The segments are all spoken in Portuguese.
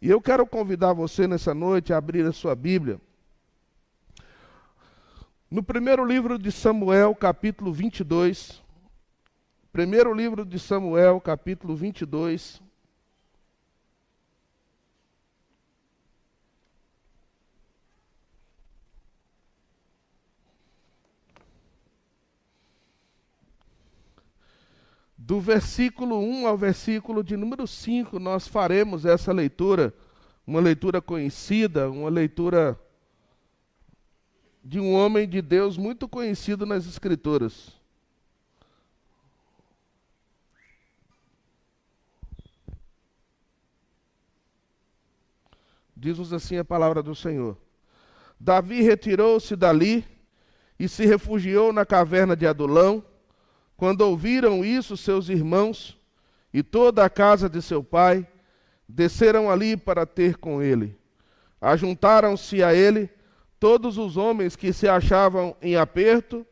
E eu quero convidar você nessa noite a abrir a sua Bíblia. No primeiro livro de Samuel, capítulo 22. Primeiro livro de Samuel, capítulo 22. Do versículo 1 ao versículo de número 5, nós faremos essa leitura, uma leitura conhecida, uma leitura de um homem de Deus muito conhecido nas Escrituras. Diz-nos assim a palavra do Senhor. Davi retirou-se dali e se refugiou na caverna de Adulão. Quando ouviram isso, seus irmãos e toda a casa de seu pai desceram ali para ter com ele. Ajuntaram-se a ele todos os homens que se achavam em aperto,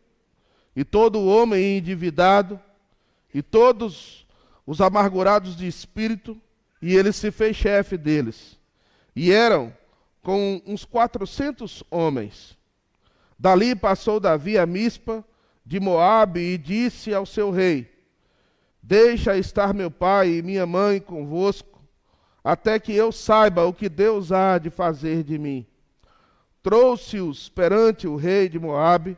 e todo homem endividado, e todos os amargurados de espírito, e ele se fez chefe deles. E eram com uns 400 homens. Dali passou Davi a Mispa de Moabe e disse ao seu rei: deixa estar meu pai e minha mãe convosco, até que eu saiba o que Deus há de fazer de mim. Trouxe-os perante o rei de Moabe,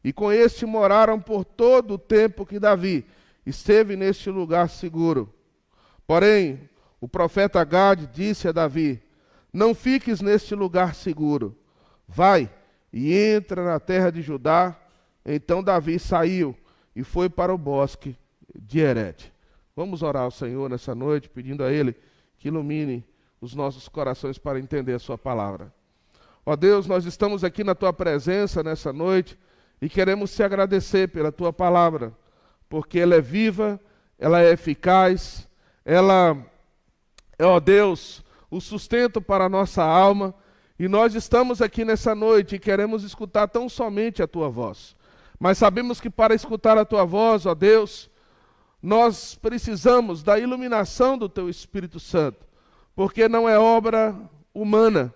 e com este moraram por todo o tempo que Davi esteve neste lugar seguro. Porém, o profeta Gade disse a Davi: não fiques neste lugar seguro, vai e entra na terra de Judá. Então Davi saiu e foi para o bosque de Herete. Vamos orar ao Senhor nessa noite, pedindo a Ele que ilumine os nossos corações para entender a sua palavra. Ó Deus, nós estamos aqui na Tua presença nessa noite e queremos te agradecer pela Tua palavra, porque ela é viva, ela é eficaz, ela é, ó Deus, o sustento para a nossa alma, e nós estamos aqui nessa noite e queremos escutar tão somente a Tua voz. Mas sabemos que para escutar a Tua voz, ó Deus, nós precisamos da iluminação do Teu Espírito Santo, porque não é obra humana.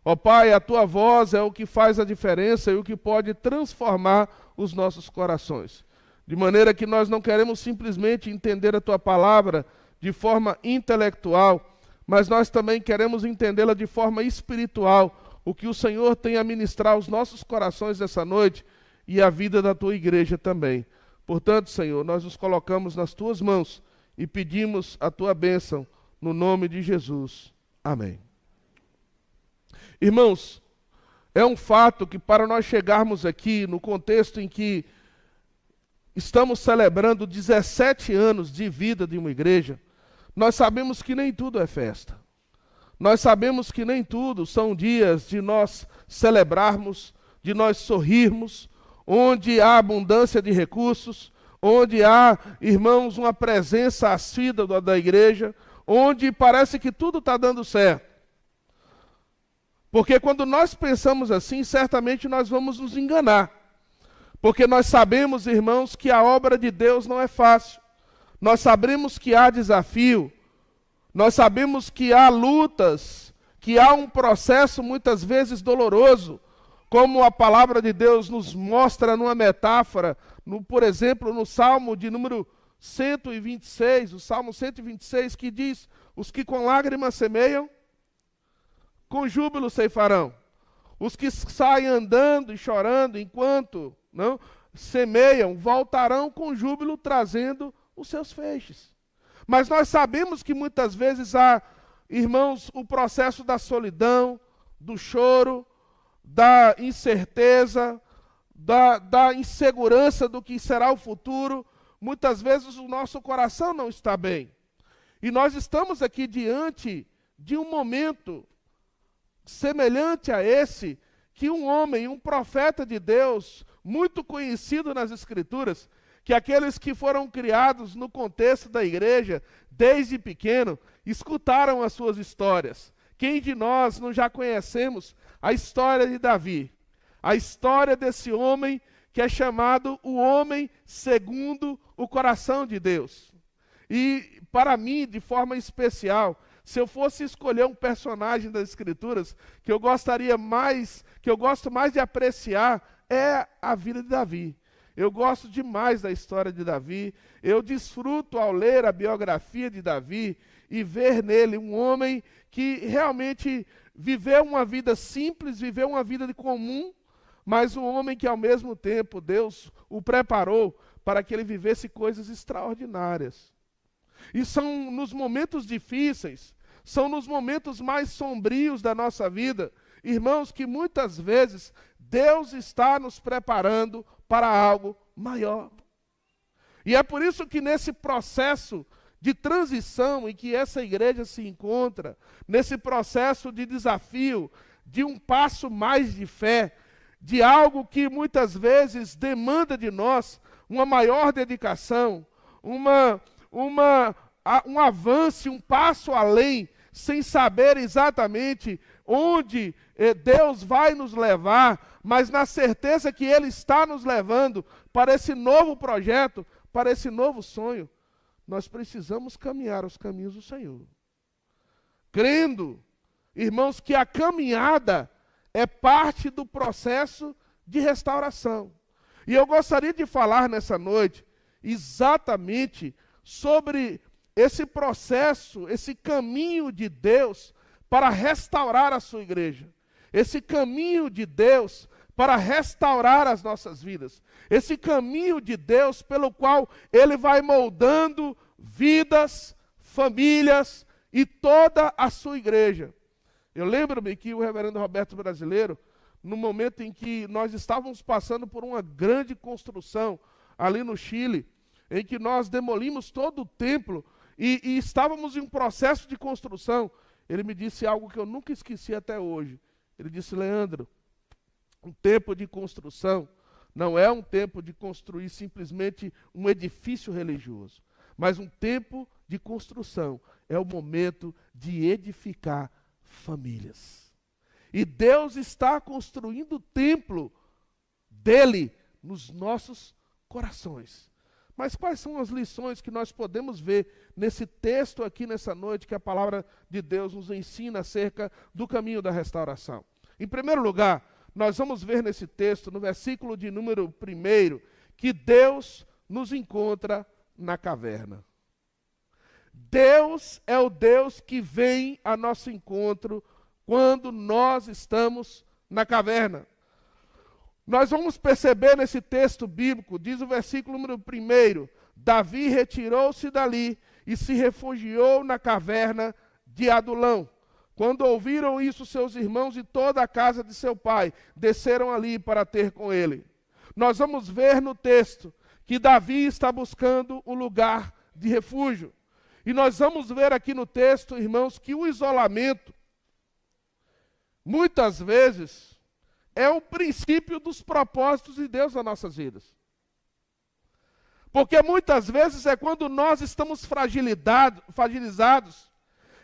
Ó Pai, a Tua voz é o que faz a diferença e o que pode transformar os nossos corações. De maneira que nós não queremos simplesmente entender a Tua palavra de forma intelectual, mas nós também queremos entendê-la de forma espiritual, o que o Senhor tem a ministrar aos nossos corações essa noite, e a vida da Tua igreja também. Portanto, Senhor, nós nos colocamos nas Tuas mãos e pedimos a Tua bênção no nome de Jesus. Amém. Irmãos, é um fato que para nós chegarmos aqui no contexto em que estamos celebrando 17 anos de vida de uma igreja, nós sabemos que nem tudo é festa. Nós sabemos que nem tudo são dias de nós celebrarmos, de nós sorrirmos, onde há abundância de recursos, onde há, irmãos, uma presença assídua da igreja, onde parece que tudo está dando certo. Porque quando nós pensamos assim, certamente nós vamos nos enganar. Porque nós sabemos, irmãos, que a obra de Deus não é fácil. Nós sabemos que há desafio, nós sabemos que há lutas, que há um processo muitas vezes doloroso, como a palavra de Deus nos mostra numa metáfora, por exemplo, no Salmo de número 126, o Salmo 126, que diz: os que com lágrimas semeiam, com júbilo ceifarão. Os que saem andando e chorando enquanto não semeiam, voltarão com júbilo trazendo os seus feixes. Mas nós sabemos que muitas vezes há, irmãos, o processo da solidão, do choro, da incerteza, da insegurança do que será o futuro. Muitas vezes o nosso coração não está bem. E nós estamos aqui diante de um momento semelhante a esse, que um homem, um profeta de Deus, muito conhecido nas Escrituras, que aqueles que foram criados no contexto da igreja, desde pequeno, escutaram as suas histórias. Quem de nós não já conhecemos a história de Davi? A história desse homem que é chamado o homem segundo o coração de Deus. E para mim, de forma especial, se eu fosse escolher um personagem das Escrituras que eu gosto mais de apreciar, é a vida de Davi. Eu gosto demais da história de Davi, eu desfruto ao ler a biografia de Davi e ver nele um homem que realmente viveu uma vida simples, viveu uma vida de comum, mas um homem que ao mesmo tempo Deus o preparou para que ele vivesse coisas extraordinárias. E são nos momentos difíceis, são nos momentos mais sombrios da nossa vida, irmãos, que muitas vezes Deus está nos preparando para algo maior. E é por isso que nesse processo de transição em que essa igreja se encontra, nesse processo de desafio, de um passo mais de fé, de algo que muitas vezes demanda de nós uma maior dedicação, um avanço, um passo além, sem saber exatamente onde Deus vai nos levar, mas na certeza que Ele está nos levando para esse novo projeto, para esse novo sonho, nós precisamos caminhar os caminhos do Senhor. Crendo, irmãos, que a caminhada é parte do processo de restauração. E eu gostaria de falar nessa noite exatamente sobre esse processo, esse caminho de Deus para restaurar a sua igreja. Esse caminho de Deus para restaurar as nossas vidas. Esse caminho de Deus pelo qual Ele vai moldando vidas, famílias e toda a sua igreja. Eu lembro-me que o reverendo Roberto Brasileiro, no momento em que nós estávamos passando por uma grande construção ali no Chile, em que nós demolimos todo o templo e estávamos em um processo de construção, ele me disse algo que eu nunca esqueci até hoje. Ele disse: Leandro, um tempo de construção não é um tempo de construir simplesmente um edifício religioso, mas um tempo de construção é o momento de edificar famílias. E Deus está construindo o templo dele nos nossos corações. Mas quais são as lições que nós podemos ver nesse texto aqui nessa noite que a palavra de Deus nos ensina acerca do caminho da restauração? Em primeiro lugar, nós vamos ver nesse texto, no versículo de número 1, que Deus nos encontra na caverna. Deus é o Deus que vem a nosso encontro quando nós estamos na caverna. Nós vamos perceber nesse texto bíblico, diz o versículo número 1, Davi retirou-se dali e se refugiou na caverna de Adulão. Quando ouviram isso, seus irmãos e toda a casa de seu pai desceram ali para ter com ele. Nós vamos ver no texto que Davi está buscando um lugar de refúgio. E nós vamos ver aqui no texto, irmãos, que o isolamento, muitas vezes, é o princípio dos propósitos de Deus nas nossas vidas. Porque muitas vezes é quando nós estamos fragilizados,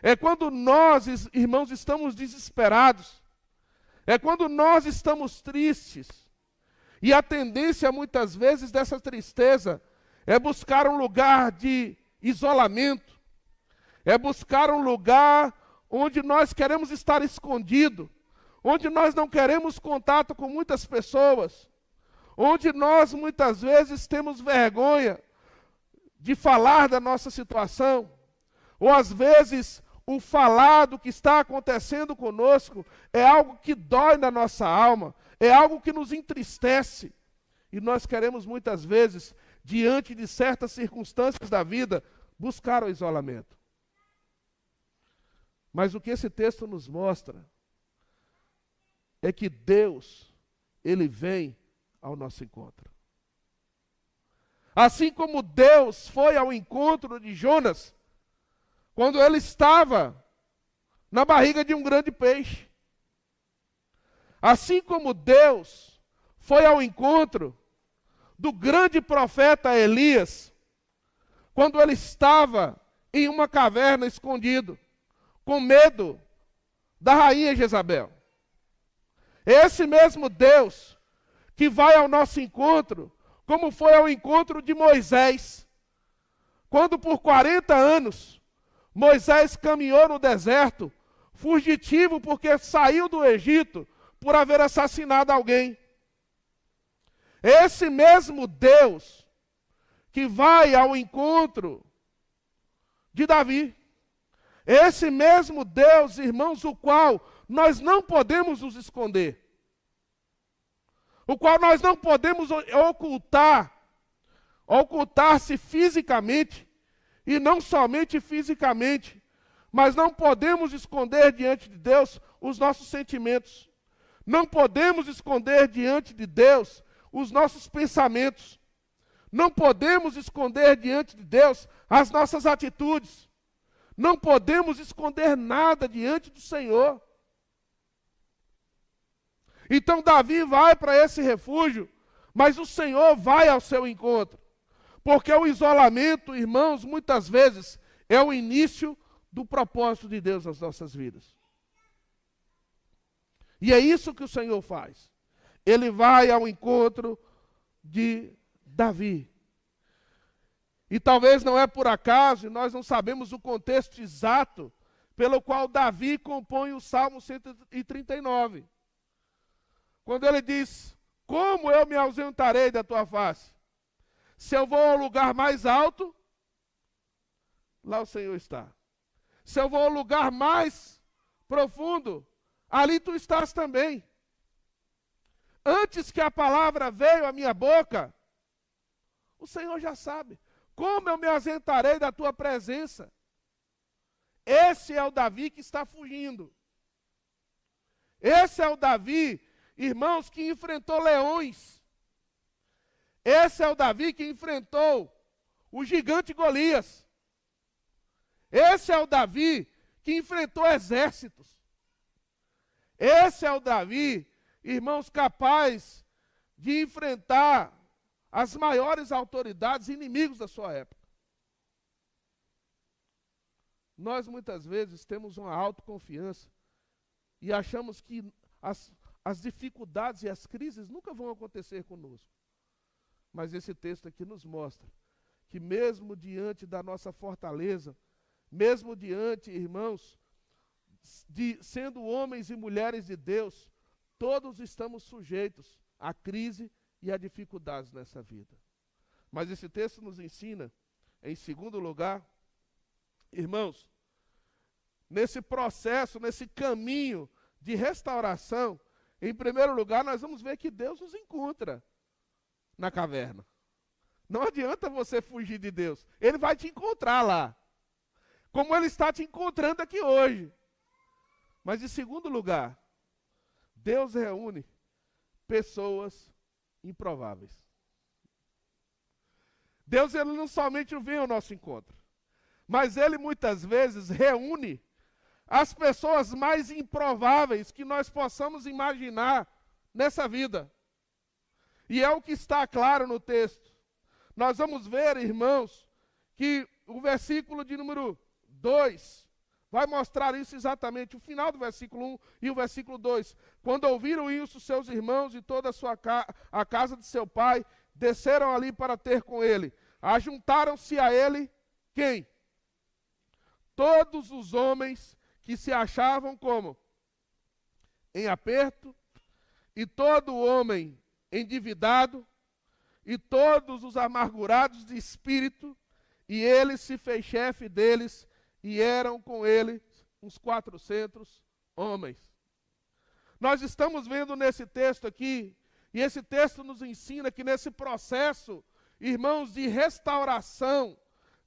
é quando nós, irmãos, estamos desesperados, é quando nós estamos tristes. E a tendência, muitas vezes, dessa tristeza é buscar um lugar de isolamento, é buscar um lugar onde nós queremos estar escondido, onde nós não queremos contato com muitas pessoas, onde nós muitas vezes temos vergonha de falar da nossa situação, ou às vezes o falar do que está acontecendo conosco é algo que dói na nossa alma, é algo que nos entristece, e nós queremos muitas vezes, diante de certas circunstâncias da vida, buscar o isolamento. Mas o que esse texto nos mostra é que Deus, Ele vem ao nosso encontro. Assim como Deus foi ao encontro de Jonas, quando ele estava na barriga de um grande peixe. Assim como Deus foi ao encontro do grande profeta Elias, quando ele estava em uma caverna escondido, com medo da rainha Jezabel. Esse mesmo Deus que vai ao nosso encontro, como foi ao encontro de Moisés, quando por 40 anos Moisés caminhou no deserto, fugitivo porque saiu do Egito por haver assassinado alguém. Esse mesmo Deus que vai ao encontro de Davi, esse mesmo Deus, irmãos, o qual nós não podemos nos esconder, o qual nós não podemos ocultar-se fisicamente, e não somente fisicamente, mas não podemos esconder diante de Deus os nossos sentimentos, não podemos esconder diante de Deus os nossos pensamentos, não podemos esconder diante de Deus as nossas atitudes, não podemos esconder nada diante do Senhor. Então Davi vai para esse refúgio, mas o Senhor vai ao seu encontro. Porque o isolamento, irmãos, muitas vezes é o início do propósito de Deus nas nossas vidas. E é isso que o Senhor faz. Ele vai ao encontro de Davi. E talvez não é por acaso, e nós não sabemos o contexto exato pelo qual Davi compõe o Salmo 139. Quando ele diz: como eu me ausentarei da tua face? Se eu vou ao lugar mais alto, lá o Senhor está. Se eu vou ao lugar mais profundo, ali tu estás também. Antes que a palavra veio à minha boca, o Senhor já sabe. Como eu me ausentarei da tua presença? Esse é o Davi que está fugindo. Esse é o Davi, irmãos, que enfrentou leões. Esse é o Davi que enfrentou o gigante Golias. Esse é o Davi que enfrentou exércitos. Esse é o Davi, irmãos, capaz de enfrentar as maiores autoridades e inimigos da sua época. Nós muitas vezes temos uma autoconfiança e achamos que as dificuldades e as crises nunca vão acontecer conosco. Mas esse texto aqui nos mostra que mesmo diante da nossa fortaleza, mesmo diante, irmãos, de sendo homens e mulheres de Deus, todos estamos sujeitos à crise e a dificuldades nessa vida. Mas esse texto nos ensina, em segundo lugar, irmãos, nesse processo, nesse caminho de restauração, em primeiro lugar, nós vamos ver que Deus nos encontra na caverna. Não adianta você fugir de Deus. Ele vai te encontrar lá. Como Ele está te encontrando aqui hoje. Mas em segundo lugar, Deus reúne pessoas improváveis. Deus, Ele não somente vem ao nosso encontro, mas Ele muitas vezes reúne as pessoas mais improváveis que nós possamos imaginar nessa vida. E é o que está claro no texto. Nós vamos ver, irmãos, que o versículo de número 2 vai mostrar isso exatamente, o final do versículo 1 e o versículo 2. Quando ouviram isso, seus irmãos e toda a casa de seu pai, desceram ali para ter com ele. Ajuntaram-se a ele, quem? Todos os homens que se achavam como? Em aperto, e todo homem endividado, e todos os amargurados de espírito, e ele se fez chefe deles, e eram com ele uns 400 homens. Nós estamos vendo nesse texto aqui, e esse texto nos ensina que nesse processo, irmãos, de restauração,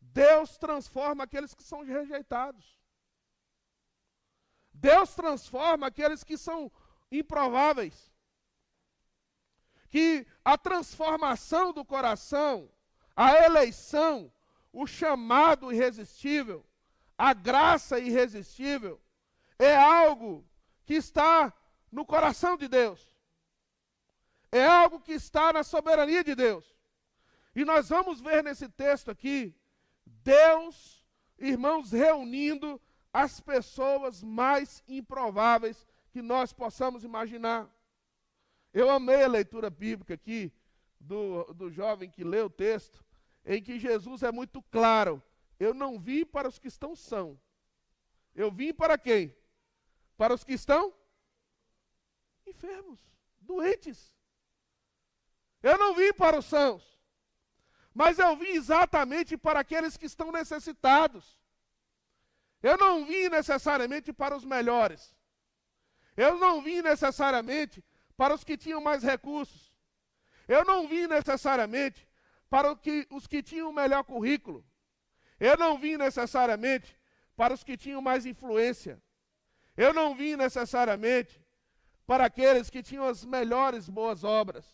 Deus transforma aqueles que são rejeitados. Deus transforma aqueles que são improváveis. Que a transformação do coração, a eleição, o chamado irresistível, a graça irresistível, é algo que está no coração de Deus. É algo que está na soberania de Deus. E nós vamos ver nesse texto aqui, Deus, irmãos, reunindo as pessoas mais improváveis que nós possamos imaginar. Eu amei a leitura bíblica aqui do jovem que leu o texto, em que Jesus é muito claro. eu não vim para os que estão são. Eu vim para quem? Para os que estão enfermos, doentes. Eu não vim para os sãos, mas eu vim exatamente para aqueles que estão necessitados. Eu não vim necessariamente para os melhores. Eu não vim necessariamente para os que tinham mais recursos. Eu não vim necessariamente para os que tinham o melhor currículo. Eu não vim necessariamente para os que tinham mais influência. Eu não vim necessariamente para aqueles que tinham as melhores boas obras.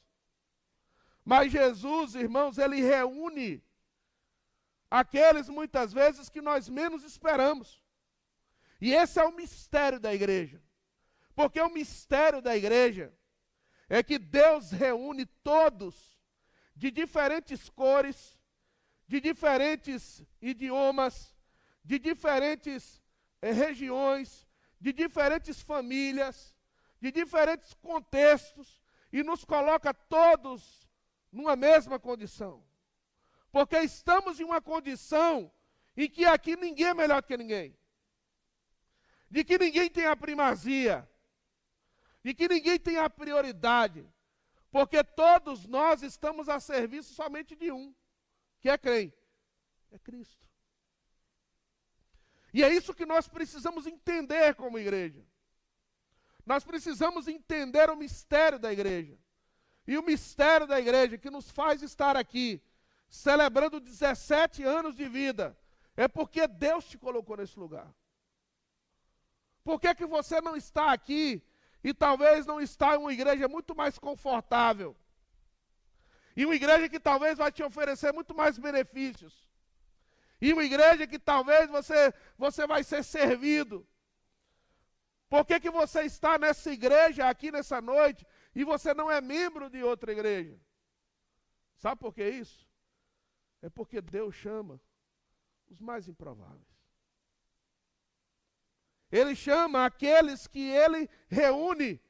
Mas Jesus, irmãos, ele reúne aqueles muitas vezes que nós menos esperamos. E esse é o mistério da igreja. Porque o mistério da igreja é que Deus reúne todos de diferentes cores, de diferentes idiomas, de diferentes regiões, de diferentes famílias, de diferentes contextos, e nos coloca todos numa mesma condição. Porque estamos em uma condição em que aqui ninguém é melhor que ninguém. De que ninguém tem a primazia. De que ninguém tem a prioridade. Porque todos nós estamos a serviço somente de um. Que é quem? É Cristo. E é isso que nós precisamos entender como igreja. Nós precisamos entender o mistério da igreja. E o mistério da igreja que nos faz estar aqui, celebrando 17 anos de vida, é porque Deus te colocou nesse lugar. Por que você não está aqui e talvez não está em uma igreja muito mais confortável? E uma igreja que talvez vai te oferecer muito mais benefícios. E uma igreja que talvez você vai ser servido. Por que você está nessa igreja aqui nessa noite e você não é membro de outra igreja? Sabe por que isso? É porque Deus chama os mais improváveis. Ele chama aqueles que Ele reúne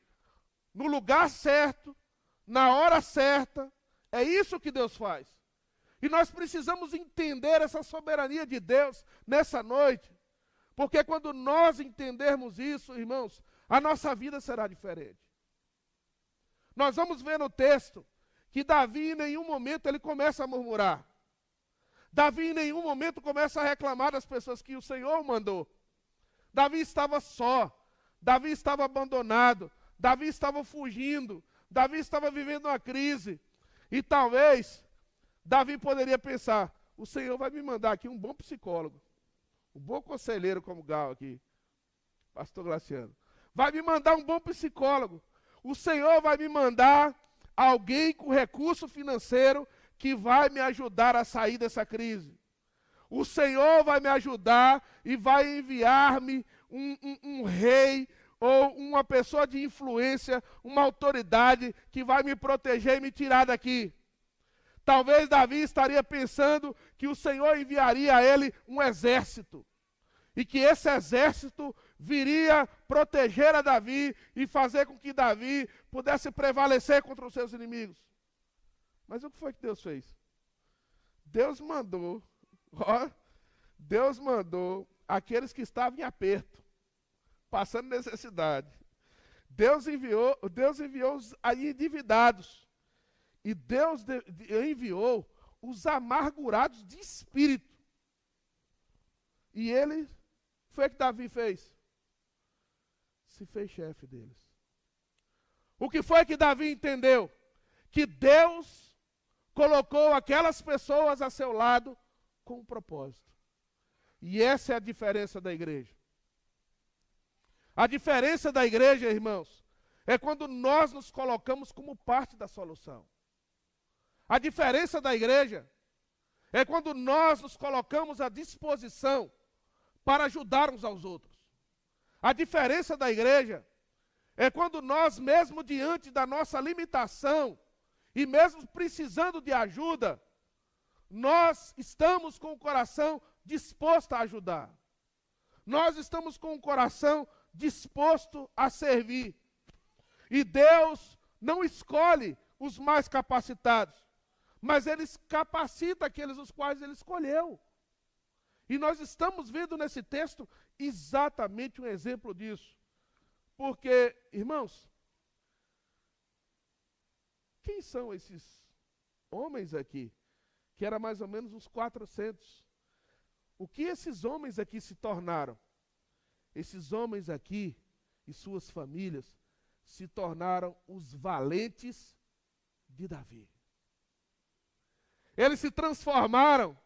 no lugar certo, na hora certa. É isso que Deus faz. E nós precisamos entender essa soberania de Deus nessa noite. Porque quando nós entendermos isso, irmãos, a nossa vida será diferente. Nós vamos ver no texto que Davi em nenhum momento ele começa a murmurar. Davi em nenhum momento começa a reclamar das pessoas que o Senhor mandou. Davi estava só, Davi estava abandonado, Davi estava fugindo, Davi estava vivendo uma crise. E talvez Davi poderia pensar, o Senhor vai me mandar aqui um bom psicólogo, um bom conselheiro como Gal aqui, pastor Graciano. Vai me mandar um bom psicólogo. O Senhor vai me mandar alguém com recurso financeiro que vai me ajudar a sair dessa crise. O Senhor vai me ajudar e vai enviar-me um rei ou uma pessoa de influência, uma autoridade que vai me proteger e me tirar daqui. Talvez Davi estaria pensando que o Senhor enviaria a ele um exército. E que esse exército viria proteger a Davi e fazer com que Davi pudesse prevalecer contra os seus inimigos. Mas o que foi que Deus fez? Deus mandou aqueles que estavam em aperto, passando necessidade. Deus enviou os endividados. E Deus enviou os amargurados de espírito. E ele, foi o que Davi fez? Se fez chefe deles. O que foi que Davi entendeu? Que Deus colocou aquelas pessoas a seu lado com um propósito. E essa é a diferença da igreja. A diferença da igreja, irmãos, é quando nós nos colocamos como parte da solução. A diferença da igreja é quando nós nos colocamos à disposição para ajudar uns aos outros. A diferença da igreja é quando nós, mesmo diante da nossa limitação, e mesmo precisando de ajuda, nós estamos com o coração disposto a ajudar. Nós estamos com o coração disposto a servir. E Deus não escolhe os mais capacitados, mas Ele capacita aqueles os quais Ele escolheu. E nós estamos vendo nesse texto exatamente um exemplo disso. Porque, irmãos, quem são esses homens aqui? Que era mais ou menos uns 400. O que esses homens aqui se tornaram? Esses homens aqui e suas famílias se tornaram os valentes de Davi. Eles se transformaram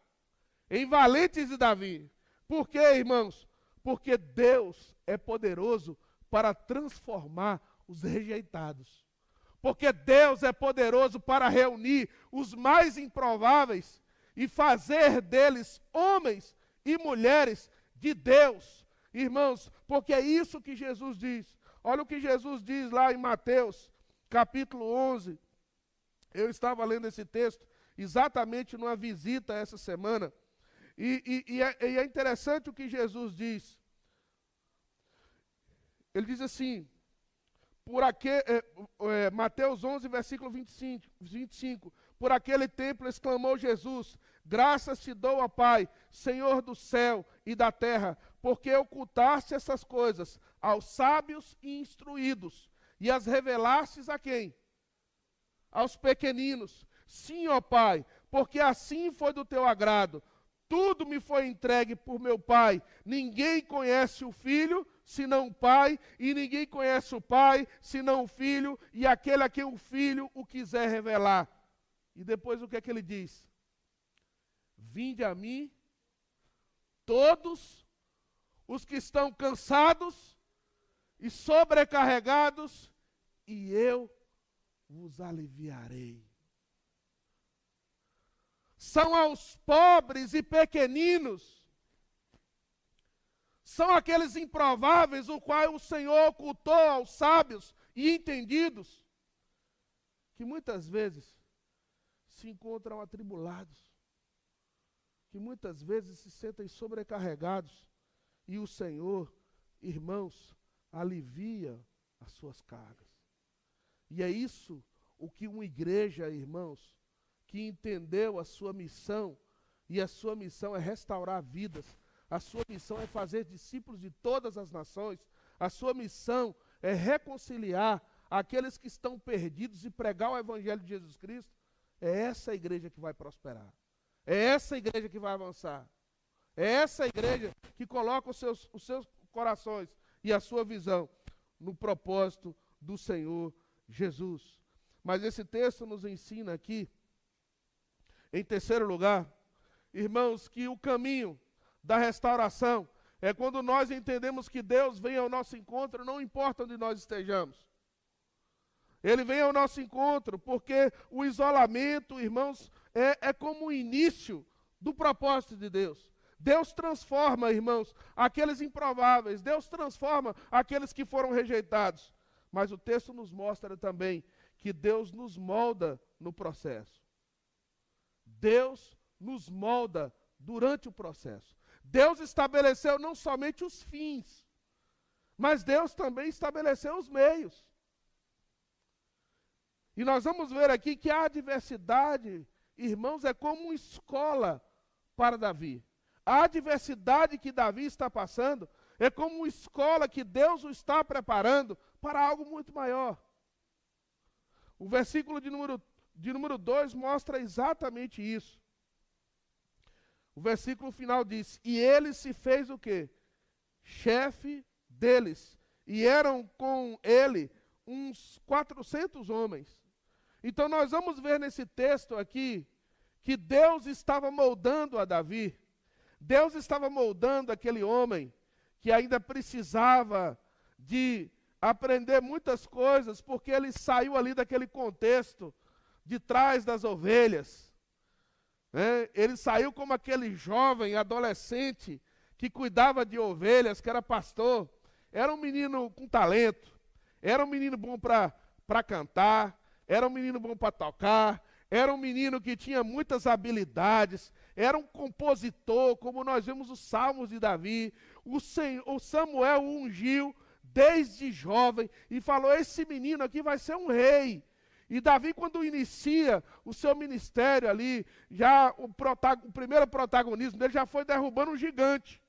em valentes de Davi. Por quê, irmãos? Porque Deus é poderoso para transformar os rejeitados. Porque Deus é poderoso para reunir os mais improváveis e fazer deles homens e mulheres de Deus. Irmãos, porque é isso que Jesus diz. Olha o que Jesus diz lá em Mateus, capítulo 11. Eu estava lendo esse texto exatamente numa visita essa semana. E é interessante o que Jesus diz. Ele diz assim, Mateus 11, versículo 25. Por aquele tempo exclamou Jesus, graças te dou, ó Pai, Senhor do céu e da terra, porque ocultaste essas coisas aos sábios e instruídos, e as revelastes a quem? Aos pequeninos. Sim, ó Pai, porque assim foi do teu agrado. Tudo me foi entregue por meu Pai. Ninguém conhece o Filho, senão o Pai, e ninguém conhece o Pai, senão o Filho, e aquele a quem o Filho o quiser revelar. E depois o que é que ele diz? Vinde a mim, todos os que estão cansados e sobrecarregados, e eu vos aliviarei. São aos pobres e pequeninos, são aqueles improváveis, o qual o Senhor ocultou aos sábios e entendidos, que muitas vezes se encontram atribulados, que muitas vezes se sentem sobrecarregados, e o Senhor, irmãos, alivia as suas cargas. E é isso o que uma igreja, irmãos, que entendeu a sua missão, e a sua missão é restaurar vidas, a sua missão é fazer discípulos de todas as nações, a sua missão é reconciliar aqueles que estão perdidos e pregar o Evangelho de Jesus Cristo. É essa igreja que vai prosperar, é essa igreja que vai avançar, é essa igreja que coloca os seus corações e a sua visão no propósito do Senhor Jesus. Mas esse texto nos ensina aqui, em terceiro lugar, irmãos, que o caminho da restauração é quando nós entendemos que Deus vem ao nosso encontro, não importa onde nós estejamos. Ele vem ao nosso encontro porque o isolamento, irmãos, é como o início do propósito de Deus. Deus transforma, irmãos, aqueles improváveis. Deus transforma aqueles que foram rejeitados. Mas o texto nos mostra também que Deus nos molda no processo. Deus nos molda durante o processo. Deus estabeleceu não somente os fins, mas Deus também estabeleceu os meios. E nós vamos ver aqui que a adversidade, irmãos, é como uma escola para Davi. A adversidade que Davi está passando é como uma escola que Deus o está preparando para algo muito maior. O versículo de número 2 mostra exatamente isso. O versículo final diz, e ele se fez o quê? Chefe deles. E eram com ele uns 400 homens. Então nós vamos ver nesse texto aqui, que Deus estava moldando a Davi. Deus estava moldando aquele homem, que ainda precisava de aprender muitas coisas, porque ele saiu ali daquele contexto, de trás das ovelhas. Ele saiu como aquele jovem, adolescente, que cuidava de ovelhas, que era pastor. Era um menino com talento, era um menino bom para cantar, era um menino bom para tocar, era um menino que tinha muitas habilidades, era um compositor, como nós vemos os salmos de Davi. O Samuel o ungiu desde jovem e falou, esse menino aqui vai ser um rei. E Davi, quando inicia o seu ministério ali, já o primeiro protagonismo dele já foi derrubando um gigante.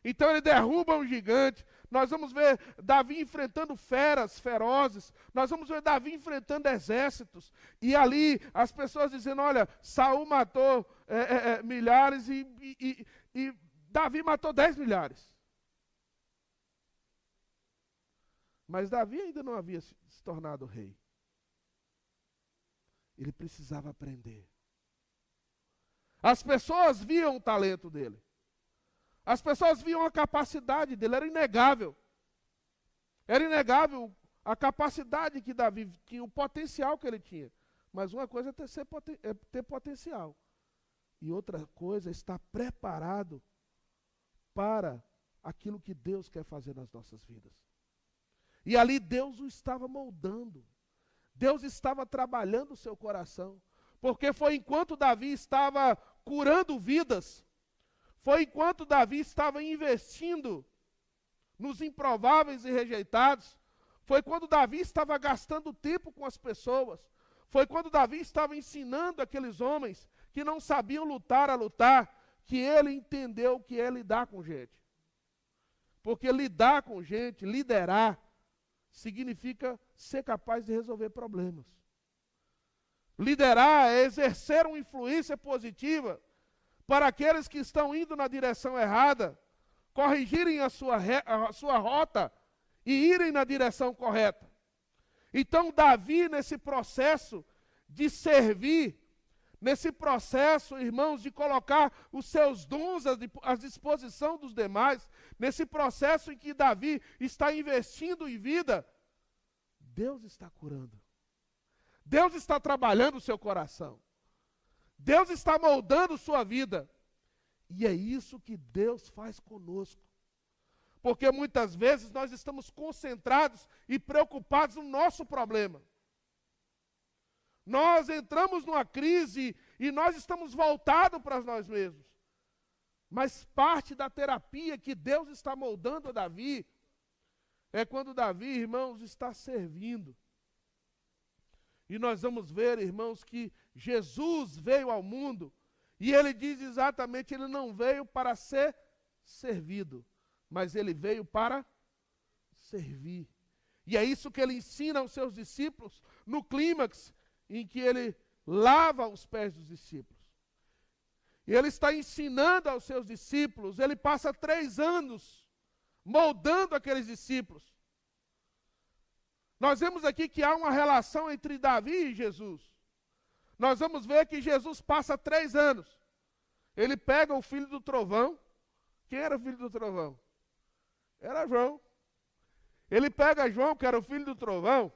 Então ele derruba um gigante. Nós vamos ver Davi enfrentando feras ferozes. Nós vamos ver Davi enfrentando exércitos. E ali as pessoas dizendo, olha, Saul matou milhares e Davi matou 10 milhares. Mas Davi ainda não havia se tornado rei. Ele precisava aprender. As pessoas viam o talento dele. As pessoas viam a capacidade dele, era inegável. Era inegável a capacidade que Davi tinha, o potencial que ele tinha. Mas uma coisa é ter potencial. E outra coisa é estar preparado para aquilo que Deus quer fazer nas nossas vidas. E ali Deus o estava moldando. Deus estava trabalhando o seu coração. Porque foi enquanto Davi estava curando vidas, foi enquanto Davi estava investindo nos improváveis e rejeitados, foi quando Davi estava gastando tempo com as pessoas, foi quando Davi estava ensinando aqueles homens que não sabiam lutar a lutar, que ele entendeu o que é lidar com gente. Porque lidar com gente, liderar, significa ser capaz de resolver problemas. Liderar é exercer uma influência positiva para aqueles que estão indo na direção errada, corrigirem a sua rota e irem na direção correta. Então Davi, nesse processo de servir, nesse processo, irmãos, de colocar os seus dons à disposição dos demais, nesse processo em que Davi está investindo em vida, Deus está curando. Deus está trabalhando o seu coração. Deus está moldando sua vida. E é isso que Deus faz conosco. Porque muitas vezes nós estamos concentrados e preocupados no nosso problema. Nós entramos numa crise e nós estamos voltados para nós mesmos. Mas parte da terapia que Deus está moldando a Davi é quando Davi, irmãos, está servindo. E nós vamos ver, irmãos, que Jesus veio ao mundo e ele diz exatamente, ele não veio para ser servido, mas ele veio para servir. E é isso que ele ensina aos seus discípulos no clímax em que ele lava os pés dos discípulos. E ele está ensinando aos seus discípulos, ele passa 3 anos moldando aqueles discípulos. Nós vemos aqui que há uma relação entre Davi e Jesus. Nós vamos ver que Jesus passa 3 anos. Ele pega o filho do trovão. Quem era o filho do trovão? Era João. Ele pega João, que era o filho do trovão,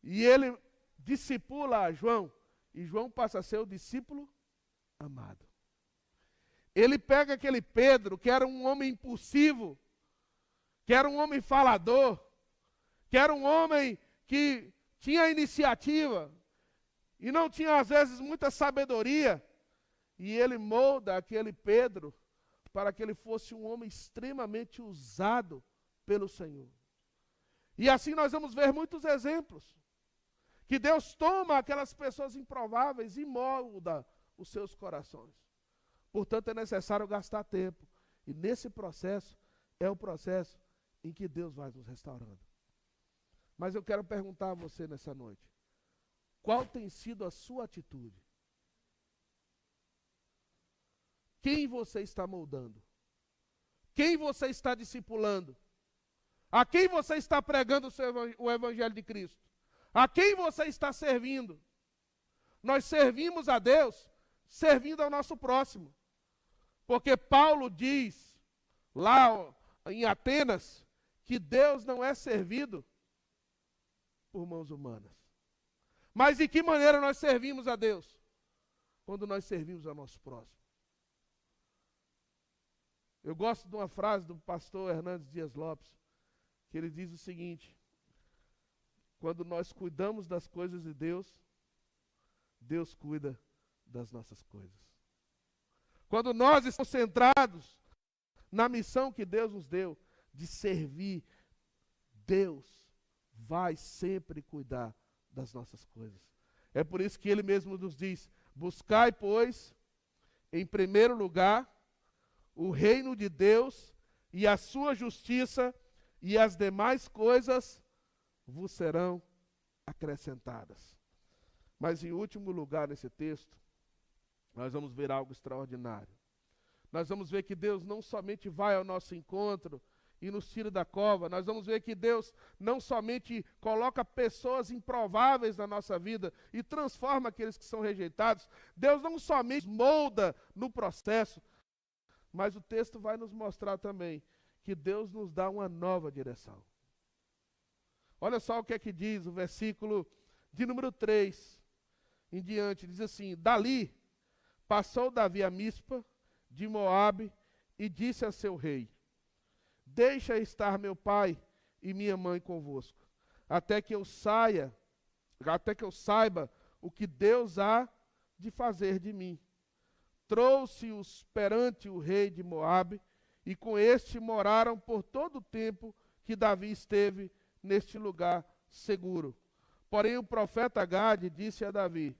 e ele discipula a João. E João passa a ser o discípulo amado. Ele pega aquele Pedro, que era um homem impulsivo, que era um homem falador, que era um homem que tinha iniciativa e não tinha às vezes muita sabedoria, e ele molda aquele Pedro para que ele fosse um homem extremamente usado pelo Senhor. E assim nós vamos ver muitos exemplos, que Deus toma aquelas pessoas improváveis e molda os seus corações. Portanto, é necessário gastar tempo. E nesse processo, é o processo em que Deus vai nos restaurando. Mas eu quero perguntar a você nessa noite, qual tem sido a sua atitude? Quem você está moldando? Quem você está discipulando? A quem você está pregando o Evangelho de Cristo? A quem você está servindo? Nós servimos a Deus servindo ao nosso próximo. Porque Paulo diz, lá em Atenas, que Deus não é servido por mãos humanas. Mas de que maneira nós servimos a Deus? Quando nós servimos ao nosso próximo. Eu gosto de uma frase do pastor Hernandes Dias Lopes, que ele diz o seguinte: quando nós cuidamos das coisas de Deus, Deus cuida das nossas coisas. Quando nós estamos centrados na missão que Deus nos deu, de servir, Deus vai sempre cuidar das nossas coisas. É por isso que ele mesmo nos diz: buscai, pois, em primeiro lugar, o reino de Deus e a sua justiça, e as demais coisas vos serão acrescentadas. Mas em último lugar nesse texto, nós vamos ver algo extraordinário. Nós vamos ver que Deus não somente vai ao nosso encontro e nos tira da cova, nós vamos ver que Deus não somente coloca pessoas improváveis na nossa vida e transforma aqueles que são rejeitados, Deus não somente molda no processo, mas o texto vai nos mostrar também que Deus nos dá uma nova direção. Olha só o que é que diz o versículo de número 3 em diante, diz assim: dali passou Davi a Mispa de Moabe e disse a seu rei: deixa estar meu pai e minha mãe convosco, até que eu saiba o que Deus há de fazer de mim. Trouxe-os perante o rei de Moabe, e com este moraram por todo o tempo que Davi esteve neste lugar seguro. Porém o profeta Gade disse a Davi: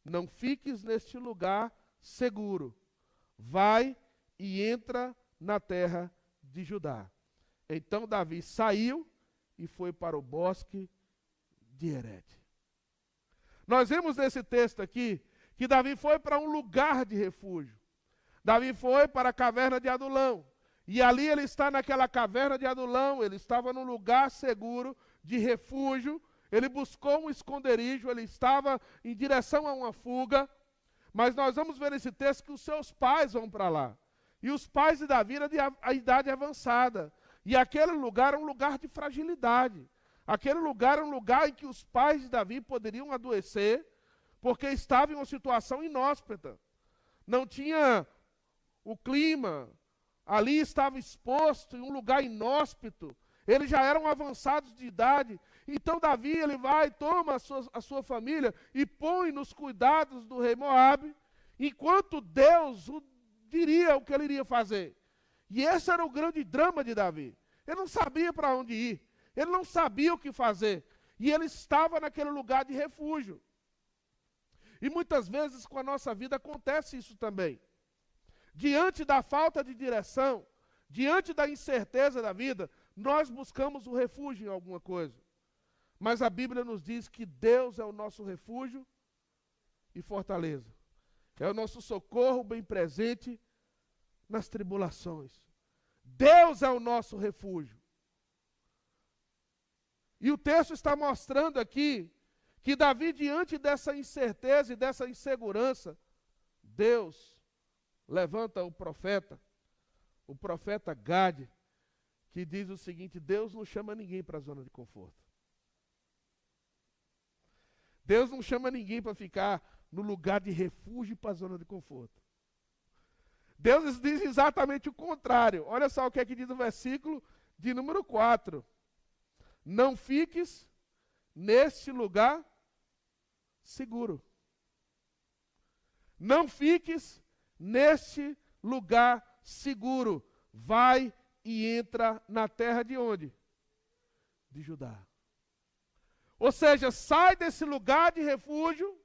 não fiques neste lugar seguro, vai e entra na terra de Judá. Então Davi saiu e foi para o bosque de Herede. Nós vemos nesse texto aqui que Davi foi para um lugar de refúgio. Davi foi para a caverna de Adulão. E ali ele está naquela caverna de Adulão, ele estava num lugar seguro de refúgio, ele buscou um esconderijo, ele estava em direção a uma fuga. Mas nós vamos ver nesse texto que os seus pais vão para lá. E os pais de Davi eram de a idade avançada. E aquele lugar era um lugar de fragilidade. Aquele lugar era um lugar em que os pais de Davi poderiam adoecer, porque estavam em uma situação inóspita. Não tinha o clima, ali estava exposto em um lugar inóspito. Eles já eram avançados de idade. Então Davi, ele vai, toma a sua família e põe nos cuidados do rei Moabe, enquanto Deus diria o que ele iria fazer. E esse era o grande drama de Davi. Ele não sabia para onde ir. Ele não sabia o que fazer. E ele estava naquele lugar de refúgio. E muitas vezes com a nossa vida acontece isso também. Diante da falta de direção, diante da incerteza da vida, nós buscamos o refúgio em alguma coisa. Mas a Bíblia nos diz que Deus é o nosso refúgio e fortaleza. É o nosso socorro bem presente nas tribulações. Deus é o nosso refúgio. E o texto está mostrando aqui que Davi, diante dessa incerteza e dessa insegurança, Deus levanta o profeta Gade, que diz o seguinte: Deus não chama ninguém para a zona de conforto. Deus não chama ninguém para ficar no lugar de refúgio para a zona de conforto. Deus diz exatamente o contrário. Olha só o que é que diz o versículo de número 4. Não fiques neste lugar seguro. Não fiques neste lugar seguro. Vai e entra na terra de onde? De Judá. Ou seja, sai desse lugar de refúgio,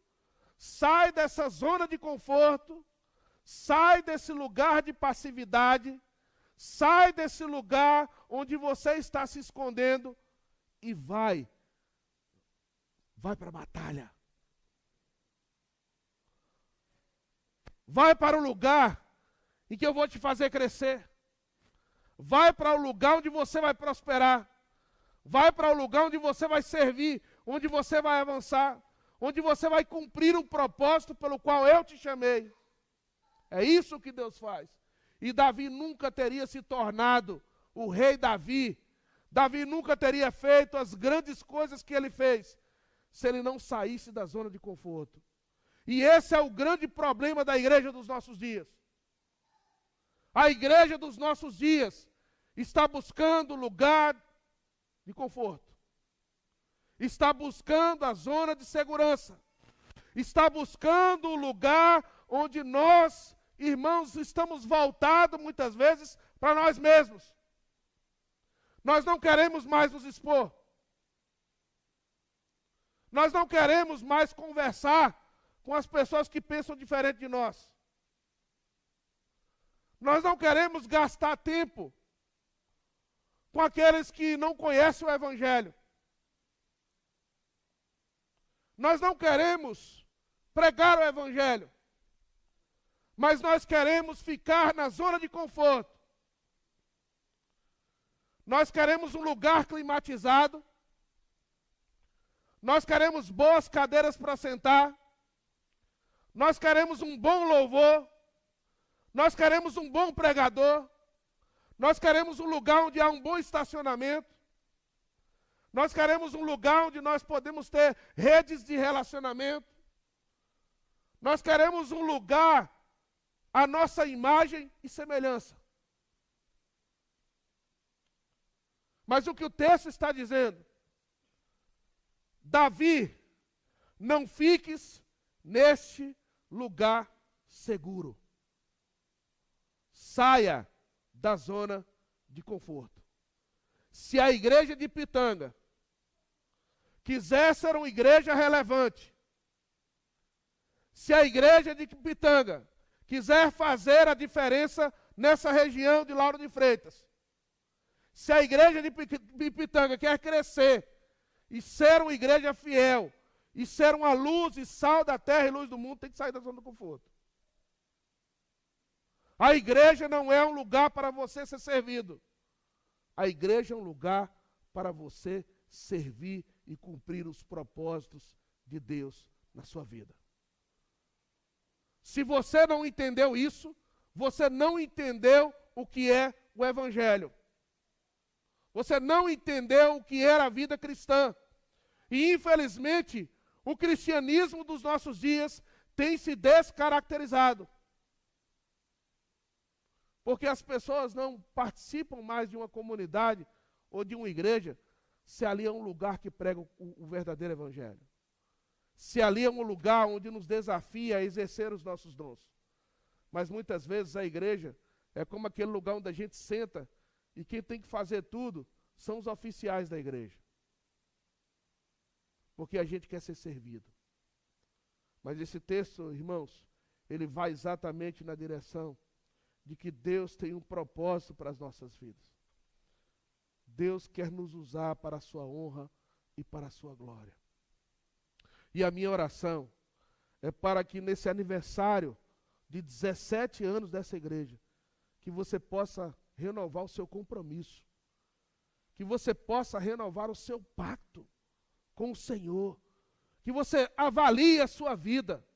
sai dessa zona de conforto, sai desse lugar de passividade, sai desse lugar onde você está se escondendo e vai para a batalha. Vai para o lugar em que eu vou te fazer crescer. Vai para o lugar onde você vai prosperar. Vai para o lugar onde você vai servir, onde você vai avançar, onde você vai cumprir o propósito pelo qual eu te chamei. É isso que Deus faz. E Davi nunca teria se tornado o rei Davi. Davi nunca teria feito as grandes coisas que ele fez, se ele não saísse da zona de conforto. E esse é o grande problema da igreja dos nossos dias. A igreja dos nossos dias está buscando lugar de conforto. Está buscando a zona de segurança. Está buscando o lugar onde nós, irmãos, estamos voltados muitas vezes para nós mesmos. Nós não queremos mais nos expor. Nós não queremos mais conversar com as pessoas que pensam diferente de nós. Nós não queremos gastar tempo com aqueles que não conhecem o Evangelho. Nós não queremos pregar o Evangelho, mas nós queremos ficar na zona de conforto. Nós queremos um lugar climatizado, nós queremos boas cadeiras para sentar, nós queremos um bom louvor, nós queremos um bom pregador, nós queremos um lugar onde há um bom estacionamento, nós queremos um lugar onde nós podemos ter redes de relacionamento, nós queremos um lugar à nossa imagem e semelhança. Mas o que o texto está dizendo, Davi, não fiques neste lugar seguro. Saia da zona de conforto. Se a igreja de Pitanga quiser ser uma igreja relevante, se a igreja de Pitanga quiser fazer a diferença nessa região de Lauro de Freitas, se a igreja de Pitanga quer crescer e ser uma igreja fiel, e ser uma luz e sal da terra e luz do mundo, tem que sair da zona do conforto. A igreja não é um lugar para você ser servido. A igreja é um lugar para você servir e cumprir os propósitos de Deus na sua vida. Se você não entendeu isso, você não entendeu o que é o Evangelho. Você não entendeu o que era a vida cristã. E, infelizmente, o cristianismo dos nossos dias tem se descaracterizado. Porque as pessoas não participam mais de uma comunidade ou de uma igreja se ali é um lugar que prega o verdadeiro evangelho. Se ali é um lugar onde nos desafia a exercer os nossos dons. Mas muitas vezes a igreja é como aquele lugar onde a gente senta e quem tem que fazer tudo são os oficiais da igreja. Porque a gente quer ser servido. Mas esse texto, irmãos, ele vai exatamente na direção de que Deus tem um propósito para as nossas vidas. Deus quer nos usar para a sua honra e para a sua glória. E a minha oração é para que nesse aniversário de 17 anos dessa igreja, que você possa renovar o seu compromisso, que você possa renovar o seu pacto com o Senhor, que você avalie a sua vida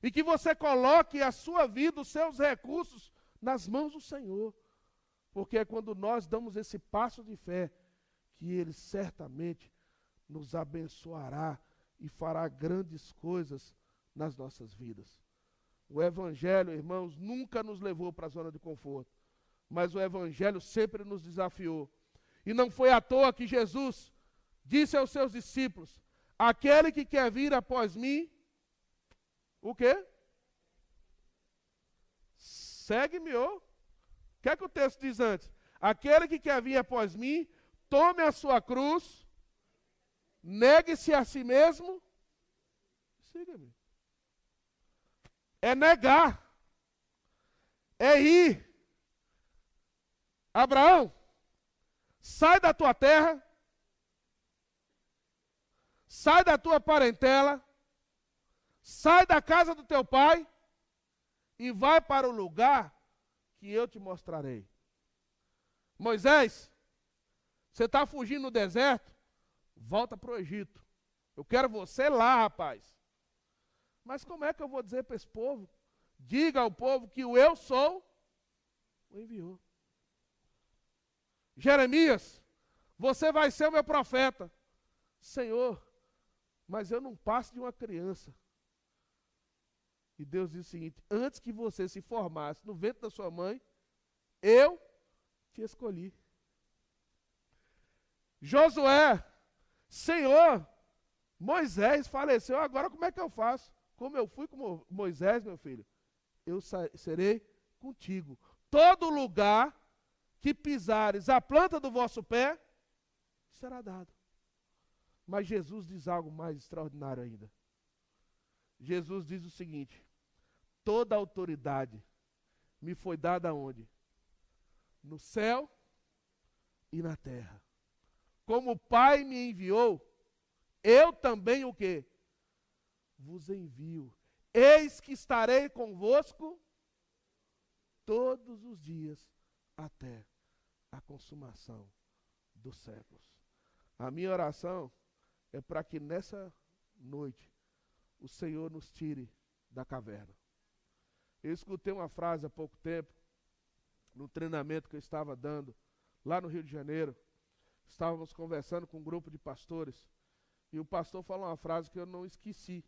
e que você coloque a sua vida, os seus recursos nas mãos do Senhor, porque é quando nós damos esse passo de fé que Ele certamente nos abençoará e fará grandes coisas nas nossas vidas. O Evangelho, irmãos, nunca nos levou para a zona de conforto, mas o Evangelho sempre nos desafiou. E não foi à toa que Jesus disse aos seus discípulos: aquele que quer vir após mim, o quê? Segue-me. O que é que o texto diz antes? Aquele que quer vir após mim, tome a sua cruz, negue-se a si mesmo, siga-me. É negar, é ir. Abraão, sai da tua terra, sai da tua parentela, sai da casa do teu pai e vai para o lugar que eu te mostrarei. Moisés, você está fugindo no deserto? Volta para o Egito. Eu quero você lá, rapaz. Mas como é que eu vou dizer para esse povo? Diga ao povo que o eu sou o enviou. Jeremias, você vai ser o meu profeta. Senhor, mas eu não passo de uma criança. E Deus diz o seguinte: antes que você se formasse no ventre da sua mãe, eu te escolhi. Josué, Senhor, Moisés faleceu, agora como é que eu faço? Como eu fui com Moisés, meu filho, eu serei contigo. Todo lugar que pisares a planta do vosso pé, será dado. Mas Jesus diz algo mais extraordinário ainda. Jesus diz o seguinte: toda autoridade me foi dada onde? No céu e na terra. Como o Pai me enviou, eu também o quê? Vos envio. Eis que estarei convosco todos os dias até a consumação dos séculos. A minha oração é para que nessa noite o Senhor nos tire da caverna. Eu escutei uma frase há pouco tempo, no treinamento que eu estava dando lá no Rio de Janeiro. Estávamos conversando com um grupo de pastores e o pastor falou uma frase que eu não esqueci.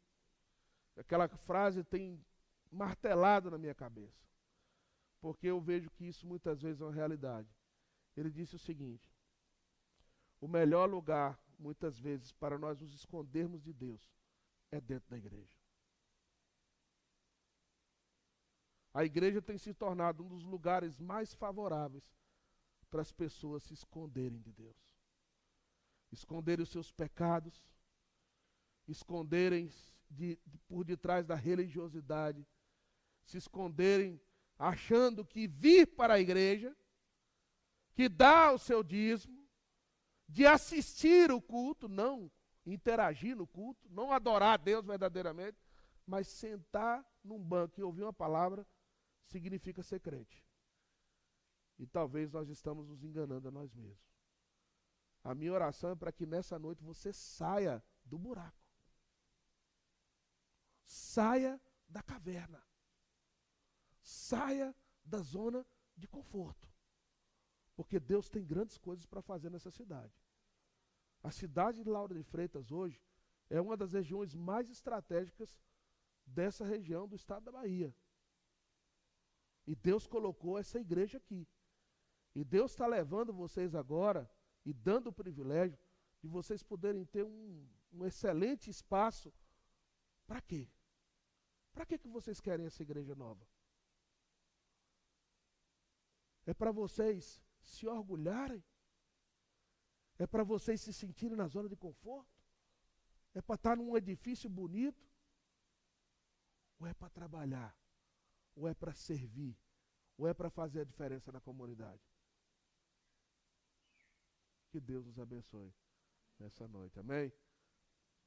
Aquela frase tem martelado na minha cabeça, porque eu vejo que isso muitas vezes é uma realidade. Ele disse o seguinte: o melhor lugar, muitas vezes, para nós nos escondermos de Deus é dentro da igreja. A igreja tem se tornado um dos lugares mais favoráveis para as pessoas se esconderem de Deus. Esconderem os seus pecados, esconderem por detrás da religiosidade, se esconderem achando que vir para a igreja, que dá o seu dízimo, de assistir o culto, não interagir no culto, não adorar a Deus verdadeiramente, mas sentar num banco e ouvir uma palavra, significa ser crente. E talvez nós estamos nos enganando a nós mesmos. A minha oração é para que nessa noite você saia do buraco. Saia da caverna. Saia da zona de conforto. Porque Deus tem grandes coisas para fazer nessa cidade. A cidade de Lauro de Freitas hoje é uma das regiões mais estratégicas dessa região do estado da Bahia. E Deus colocou essa igreja aqui. E Deus está levando vocês agora e dando o privilégio de vocês poderem ter um excelente espaço. Para quê? Para que vocês querem essa igreja nova? É para vocês se orgulharem? É para vocês se sentirem na zona de conforto? É para estar num edifício bonito? Ou é para trabalhar? Ou é para servir? Ou é para fazer a diferença na comunidade? Que Deus nos abençoe nessa noite. Amém?